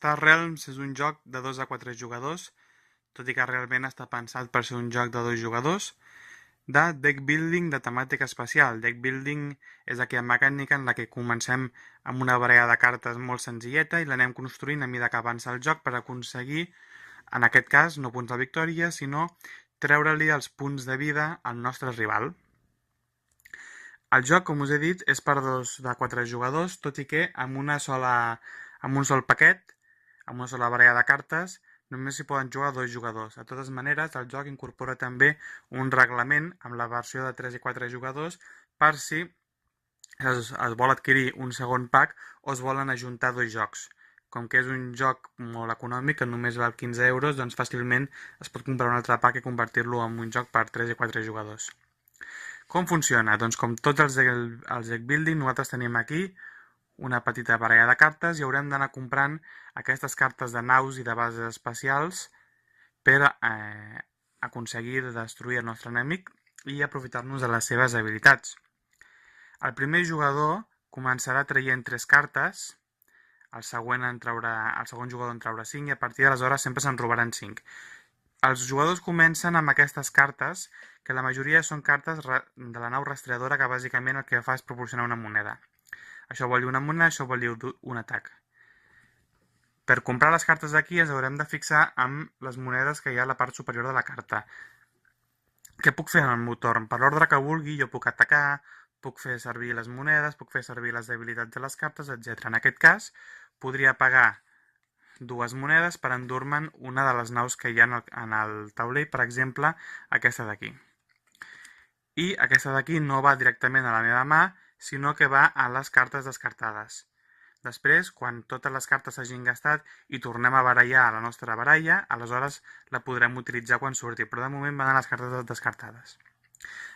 Star Realms és un joc de 2 a 4 jugadors, tot i que realment està pensat per ser un joc de 2 jugadors, de deck building de temàtica espacial. Deck building és aquella mecànica en la que comencem amb una baralla de cartes molt senzilleta i l'anem construint a mesura que avança el joc per aconseguir, en aquest cas, no punts de victòria, sinó treure-li els punts de vida al nostre rival. El joc, com us he dit, és per 2 de 4 jugadors, tot i que amb un sol paquet, amb una sola baralla de cartes, només s'hi poden jugar 2 jugadors. De totes maneres, el joc incorpora també un reglament amb la versió de 3 i 4 jugadors per si es vol adquirir un segon pack o es volen ajuntar 2 jocs. Com que és un joc molt econòmic, que només val 15 euros, doncs fàcilment es pot comprar un altre pack i convertir-lo en un joc per 3 i 4 jugadors. Com funciona? Doncs com tots els deck building, nosaltres tenim aquí una petita baralla de cartes i haurem d'anar comprant aquestes cartes de naus i de bases espacials per aconseguir destruir el nostre enemic i aprofitar-nos de les seves habilitats. El primer jugador començarà traient 3 cartes, el segon jugador en traurà 5 i a partir d'aleshores sempre se'n robaran 5. Els jugadors comencen amb aquestes cartes, que la majoria són cartes de la nau rastreadora, que bàsicament el que fa és proporcionar una moneda. Això vol dir una moneda, això vol dir un atac. Per comprar les cartes d'aquí ens haurem de fixar amb les monedes que hi ha a la part superior de la carta. Què puc fer en el meu torn? Per l'ordre que vulgui, jo puc atacar, puc fer servir les monedes, puc fer servir les debilitats de les cartes, etc. En aquest cas, podria pagar 2 monedes per endur-me'n una de les naus que hi ha en el taulell, per exemple, aquesta d'aquí. I aquesta d'aquí no va directament a la meva mà, sinó que va a les cartes descartades. Després, quan totes les cartes s'hagin gastat i tornem a barallar a la nostra baralla, aleshores la podrem utilitzar quan surti, però de moment van a les cartes descartades.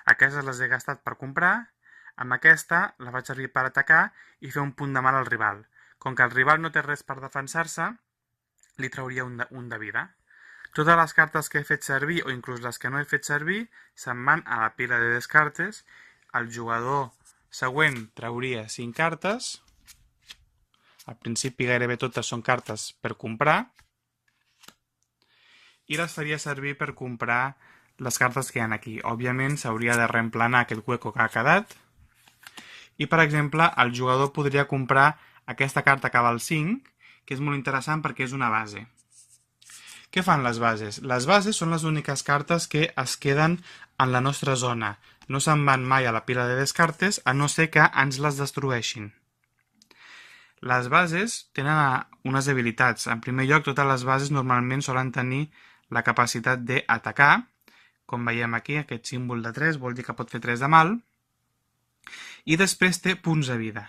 Aquestes les he gastat per comprar, amb aquesta la vaig servir per atacar i fer un punt de mal al rival. Com que el rival no té res per defensar-se, li trauria un de vida. Totes les cartes que he fet servir, o inclús les que no he fet servir, se'n van a la pila de descartes. El jugador següent trauria 5 cartes. Al principi gairebé totes són cartes per comprar. I les faria servir per comprar les cartes que hi ha aquí. Òbviament s'hauria de reemplenar aquest hueco que ha quedat. I, per exemple, el jugador podria comprar aquesta carta que val 5, que és molt interessant perquè és una base. Què fan les bases? Les bases són les úniques cartes que es queden en la nostra zona. No se'n van mai a la pila de descartes, a no ser que ens les destrueixin. Les bases tenen unes habilitats. En primer lloc, totes les bases normalment solen tenir la capacitat d'atacar. Com veiem aquí, aquest símbol de 3 vol dir que pot fer 3 de mal. I després té punts de vida.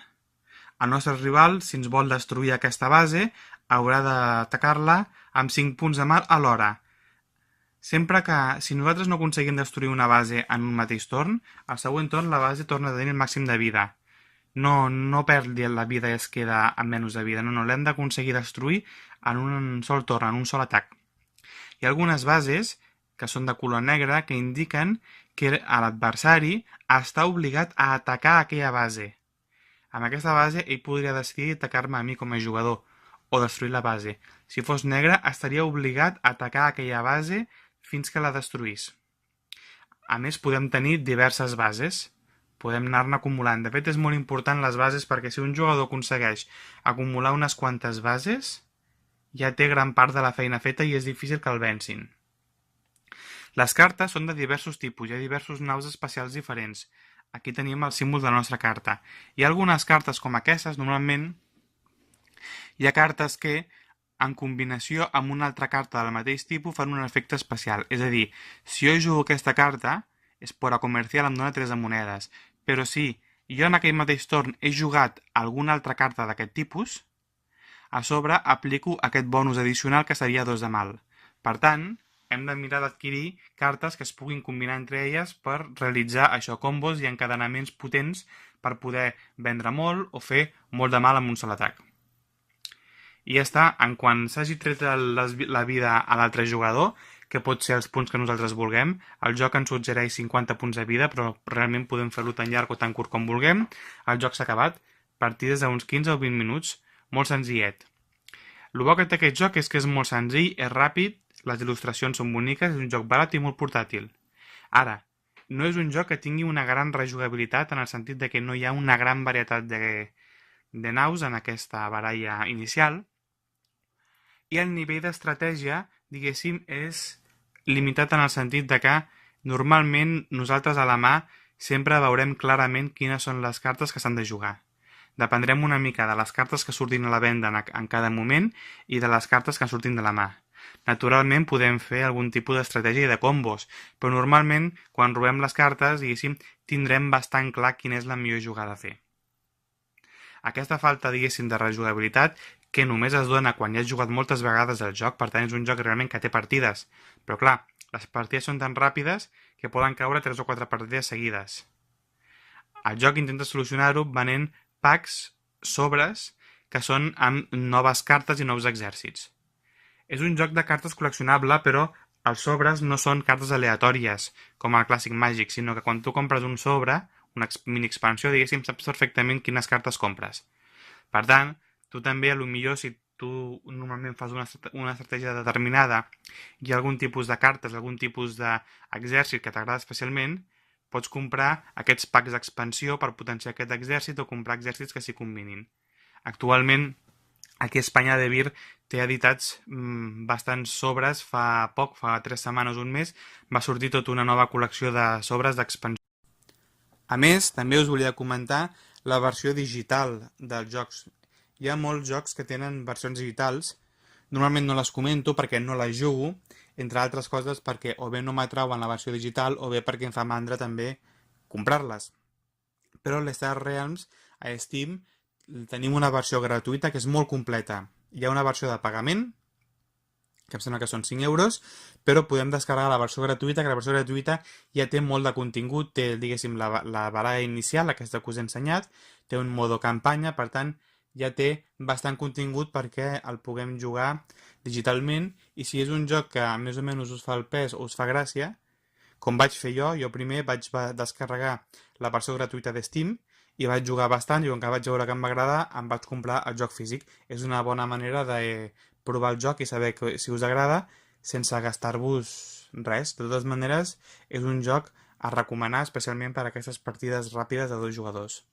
El nostre rival, si ens vol destruir aquesta base, haurà d'atacar-la amb 5 punts de mal alhora. Sempre que, si nosaltres no aconseguim destruir una base en un mateix torn, al següent torn la base torna a tenir el màxim de vida. No perd la vida i es queda amb menys de vida. No, l'hem d'aconseguir destruir en un sol torn, en un sol atac. Hi ha algunes bases que són de color negre que indiquen que l'adversari està obligat a atacar aquella base. Amb aquesta base ell podria decidir atacar-me a mi com a jugador o destruir la base. Si fos negre estaria obligat a atacar aquella base fins que la destruís. A més, podem tenir diverses bases. Podem anar-ne acumulant. De fet, és molt important les bases perquè si un jugador aconsegueix acumular unes quantes bases, ja té gran part de la feina feta i és difícil que el vencin. Les cartes són de diversos tipus. Hi ha diversos naus espacials diferents. Aquí tenim el símbol de la nostra carta. Hi ha algunes cartes com aquestes, normalment hi ha cartes que en combinació amb una altra carta del mateix tipus fan un efecte especial. És a dir, si jo jugo aquesta carta, Espora Comercial em dona 3 de monedes, però si jo en aquell mateix torn he jugat alguna altra carta d'aquest tipus, a sobre aplico aquest bonus addicional que seria 2 de mal. Per tant, hem de mirar d'adquirir cartes que es puguin combinar entre elles per realitzar això, combos i encadenaments potents per poder vendre molt o fer molt de mal amb un sol atac. I ja està, en quan s'hagi tret la vida a l'altre jugador, que pot ser els punts que nosaltres vulguem, el joc ens suggereix 50 punts de vida, però realment podem fer-lo tan llarg o tan curt com vulguem. El joc s'ha acabat, partides d'uns 15 o 20 minuts, molt senzillet. El bo que té aquest joc és que és molt senzill, és ràpid, les il·lustracions són boniques, és un joc barat i molt portàtil. Ara, no és un joc que tingui una gran rejugabilitat en el sentit de que no hi ha una gran varietat de naus en aquesta baralla inicial, i el nivell d'estratègia, diguéssim, és limitat en el sentit de que normalment nosaltres a la mà sempre veurem clarament quines són les cartes que s'han de jugar. Dependrem una mica de les cartes que surtin a la venda en cada moment i de les cartes que surtin de la mà. Naturalment podem fer algun tipus d'estratègia de combos, però normalment quan robem les cartes, diguéssim, tindrem bastant clar quina és la millor jugada a fer. Aquesta falta, diguéssim, de rejugabilitat que només es dona quan ja has jugat moltes vegades el joc, per tant és un joc realment que té partides. Però clar, les partides són tan ràpides que poden caure 3 o 4 partides seguides. El joc intenta solucionar-ho venent packs, sobres, que són amb noves cartes i nous exèrcits. És un joc de cartes col·leccionable, però els sobres no són cartes aleatòries, com el clàssic Màgic, sinó que quan tu compres un sobre, una mini expansió, diguéssim, saps perfectament quines cartes compres. Per tant, tu també, potser si tu normalment fas una estratègia determinada i algun tipus de cartes, algun tipus d'exèrcit que t'agrada especialment, pots comprar aquests packs d'expansió per potenciar aquest exèrcit o comprar exèrcits que s'hi combinin. Actualment, aquí a Espanya De Vir té editats bastants sobres. Fa poc, fa 3 setmanes, un mes, va sortir tota una nova col·lecció de sobres d'expansió. A més, també us volia comentar la versió digital dels jocs. Hi ha molts jocs que tenen versions digitals. Normalment no les comento perquè no les jugo, entre altres coses perquè o bé no m'atrauen la versió digital o bé perquè em fa mandra també comprar-les. Però les Star Realms a Steam tenim una versió gratuïta que és molt completa. Hi ha una versió de pagament, que em sembla que són 5 euros, però podem descarregar la versió gratuïta, que la versió gratuïta ja té molt de contingut, té, diguéssim, la baralla inicial, aquesta que us he ensenyat, té un modo campanya, per tant, ja té bastant contingut perquè el puguem jugar digitalment, i si és un joc que més o menys us fa el pes o us fa gràcia, com vaig fer jo primer vaig descarregar la versió gratuïta de Steam i vaig jugar bastant i com que vaig veure que em va agradar em vaig comprar el joc físic. És una bona manera de provar el joc i saber si us agrada sense gastar-vos res. De totes maneres, és un joc a recomanar especialment per a aquestes partides ràpides de 2 jugadors.